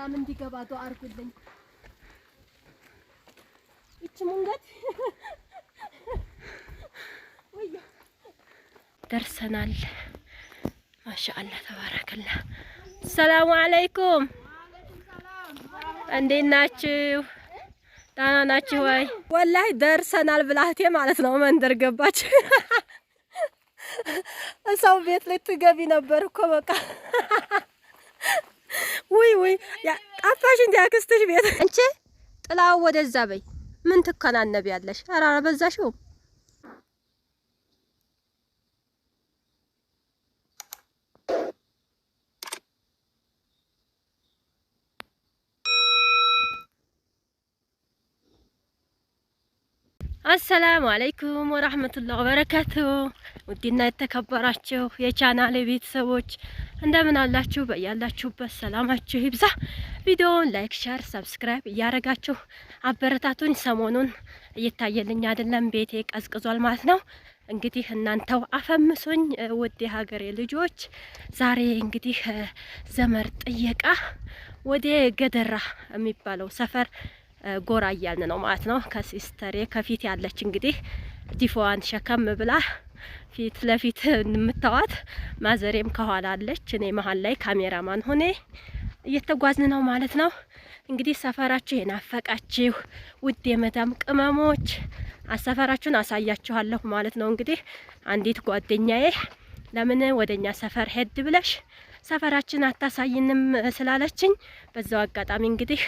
በሰላም እንዲገባ ዱአ አድርጉልኝ። እቺ መንገድ ወያ ደርሰናል። ማሻአላህ ተባረከላህ። ሰላም አለይኩም እንዴት ናችሁ? ደህና ናችሁ ወይ? ወላሂ ደርሰናል ብላህቴ ማለት ነው መንደር ገባች። ሰው ቤት ልትገቢ ነበር እኮ በቃ። ውይ ውይ ጠፋሽ እንዴ አክስትሽ ቤት? አንቺ ጥላው ወደዛ በይ። ምን ትከናነቢያለሽ? ኧረ አበዛሽው። አሰላሙ አለይኩም ወራህመቱላሂ ወበረካቱ። ውድና የተከበራችሁ የቻናሌ ቤተሰቦች እንደምን አላችሁ? በያላችሁበት ሰላማችሁ ይብዛ። ቪዲዮውን ላይክ፣ ሼር፣ ሰብስክራይብ እያረጋችሁ አበረታቱኝ። ሰሞኑን እየታየልኝ አይደለም፣ ቤቴ ቀዝቅዟል ማለት ነው። እንግዲህ እናንተው አፈምሱኝ ውድ የሀገሬ ልጆች። ዛሬ እንግዲህ ዘመር ጥየቃ ወደ ገደራ የሚባለው ሰፈር ጎራ እያልን ነው ማለት ነው። ከሲስተሬ ከፊት ያለች እንግዲህ ዲፎዋን ሸከም ብላ ፊት ለፊት የምታዋት ማዘሬም ከኋላ አለች። እኔ መሀል ላይ ካሜራማን ሆኔ እየተጓዝን ነው ማለት ነው። እንግዲህ ሰፈራችሁ የናፈቃችሁ ውድ የመዳም ቅመሞች አሰፈራችሁን አሳያችኋለሁ ማለት ነው። እንግዲህ አንዲት ጓደኛዬ ለምን ወደኛ ሰፈር ሄድ ብለሽ ሰፈራችን አታሳይንም ስላለችኝ በዛው አጋጣሚ እንግዲህ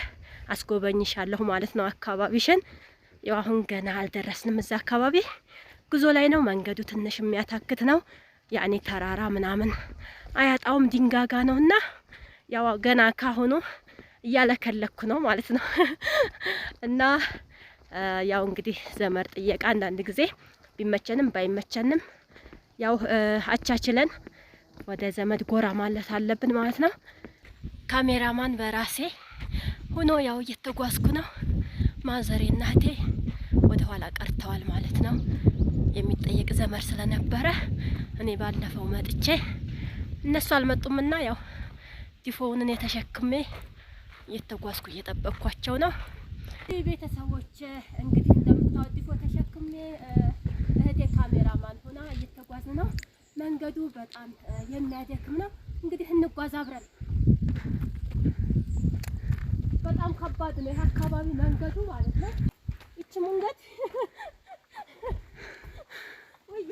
አስጎበኝሻለሁ ማለት ነው። አካባቢሽን ያው አሁን ገና አልደረስንም። እዛ አካባቢ ጉዞ ላይ ነው። መንገዱ ትንሽ የሚያታክት ነው። ያኔ ተራራ ምናምን አያጣውም ድንጋጋ ነውና ያው ገና ካሁኑ እያለከለኩ ነው ማለት ነው። እና ያው እንግዲህ ዘመር ጥየቃ አንዳንድ ጊዜ ቢመቸንም ባይመቸንም ያው አቻችለን ወደ ዘመድ ጎራ ማለት አለብን ማለት ነው። ካሜራማን በራሴ ሆኖ ያው እየተጓዝኩ ነው። ማዘሬና እህቴ ወደ ኋላ ቀርተዋል ማለት ነው። የሚጠየቅ ዘመር ስለነበረ እኔ ባለፈው መጥቼ እነሱ አልመጡምና ያው ዲፎውን እኔ ተሸክሜ እየተጓዝኩ እየጠበቅኳቸው ነው። ቤተሰቦች እንግዲህ እንደምታውቁ ዲፎ ተሸክሜ እህቴ ካሜራማን ሆና እየተጓዝን ነው። መንገዱ በጣም የሚያደክም ነው። እንግዲህ እንጓዝ አብረን። በጣም ከባድ ነው ይሄ አካባቢ መንገዱ ማለት ነው። እቺ መንገድ ወይ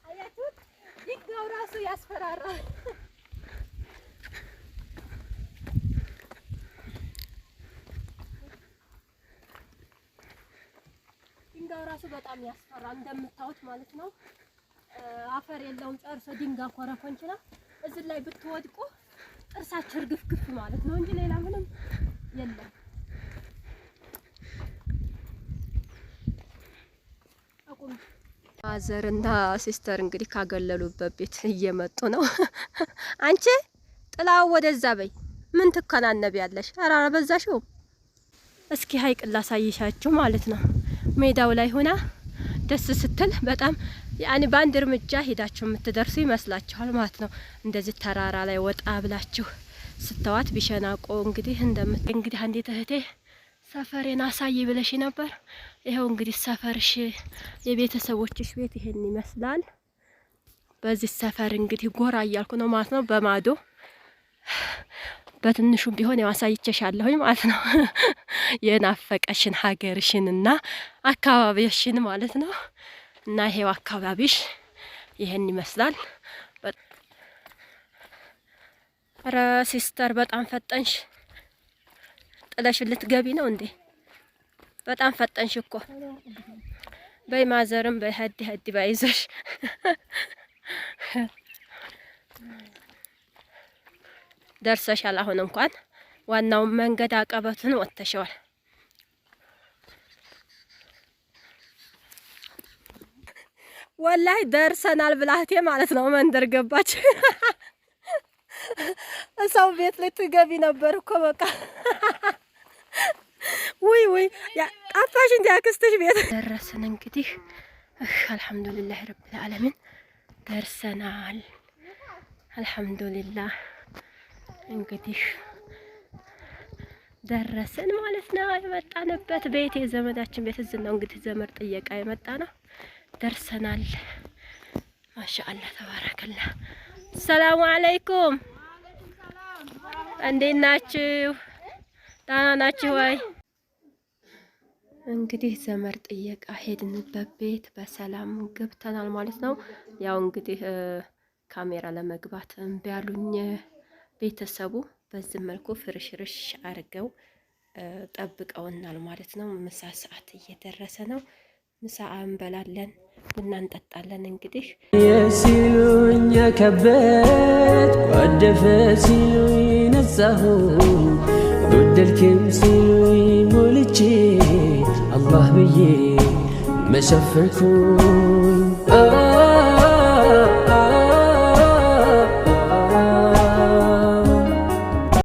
አያቱት ድንጋዩ ራሱ ያስፈራራል። ድንጋዩ ራሱ በጣም ያስፈራል እንደምታዩት ማለት ነው። አፈር የለውም ጨርሶ ድንጋይ ኮረኮንች ነው። እዚህ ላይ ብትወድቁ ጥርሳችሁ እርግፍግፍ ማለት ነው እንጂ ሌላ ምንም የለም። አቁም። ማዘርና ሲስተር እንግዲህ ካገለሉበት ቤት እየመጡ ነው። አንቺ ጥላው ወደዛ በይ። ምን ትከናነቢያለሽ? ኧረ አበዛሽው። እስኪ ሀይቅ ላሳይሻችሁ ማለት ነው። ሜዳው ላይ ሆና ደስ ስትል በጣም ያኔ በአንድ እርምጃ ሄዳችሁ የምትደርሱ ይመስላችኋል ማለት ነው። እንደዚህ ተራራ ላይ ወጣ ብላችሁ ስተዋት ቢሸናቆ እንግዲህ እንግዲህ አንዲት እህቴ ሰፈሬን አሳይ ብለሽ ነበር። ይሄው እንግዲህ ሰፈርሽ የቤተሰቦችሽ ቤት ይሄን ይመስላል። በዚህ ሰፈር እንግዲህ ጎራ እያልኩ ነው ማለት ነው። በማዶ በትንሹም ቢሆን ያው አሳይቼሻለሁኝ ማለት ነው። የናፈቀሽን ሀገርሽንና አካባቢሽን ማለት ነው። እና ይሄው አካባቢሽ ይሄን ይመስላል። ኧረ ሲስተር በጣም ፈጠንሽ። ጥለሽ ልትገቢ ነው እንዴ? በጣም ፈጠንሽ እኮ። በይ ማዘርም በይ ሀዲ ባይዘሽ። ደርሰሻል። አሁን እንኳን ዋናው መንገድ አቀበቱን ወጥተሻል። ወላሂ ደርሰናል ብላህቴ ማለት ነው መንደር ገባች። ሰው ቤት ልትገቢ ነበር እኮ በቃ። ውይ ውይ ጠፋሽ እንዴ አክስትሽ ቤት? ደረስን እንግዲህ አልሐምዱሊላህ ረብል ዓለሚን ደርሰናል። አልሐምዱሊላህ እንግዲህ ደረስን ማለት ነው። የመጣንበት ቤት የዘመዳችን ቤት እዚህ ነው። እንግዲህ ዘመድ ጥየቃ የመጣ ነው። ደርሰናል። ማሻአላህ ተባረከላህ። ሰላም አለይኩም እንዴት ናችሁ? ደህና ናችሁ ወይ? እንግዲህ ዘመድ ጥየቃ ሄድንበት ቤት በሰላም ገብተናል ማለት ነው። ያው እንግዲህ ካሜራ ለመግባት እምቢ አሉኝ ቤተሰቡ። በዚህ መልኩ ፍርሽርሽ አድርገው ጠብቀውናል ማለት ነው። ምሳ ሰዓት እየደረሰ ነው። ምሳ እንበላለን፣ ቡና እንጠጣለን። እንግዲህ የሲሉኝ ከበት ጓደፈ ሲሉኝ ነጻሁ ጎደልክም ሲሉኝ ሞልቼ አላህ ብዬ መሸፈርኩ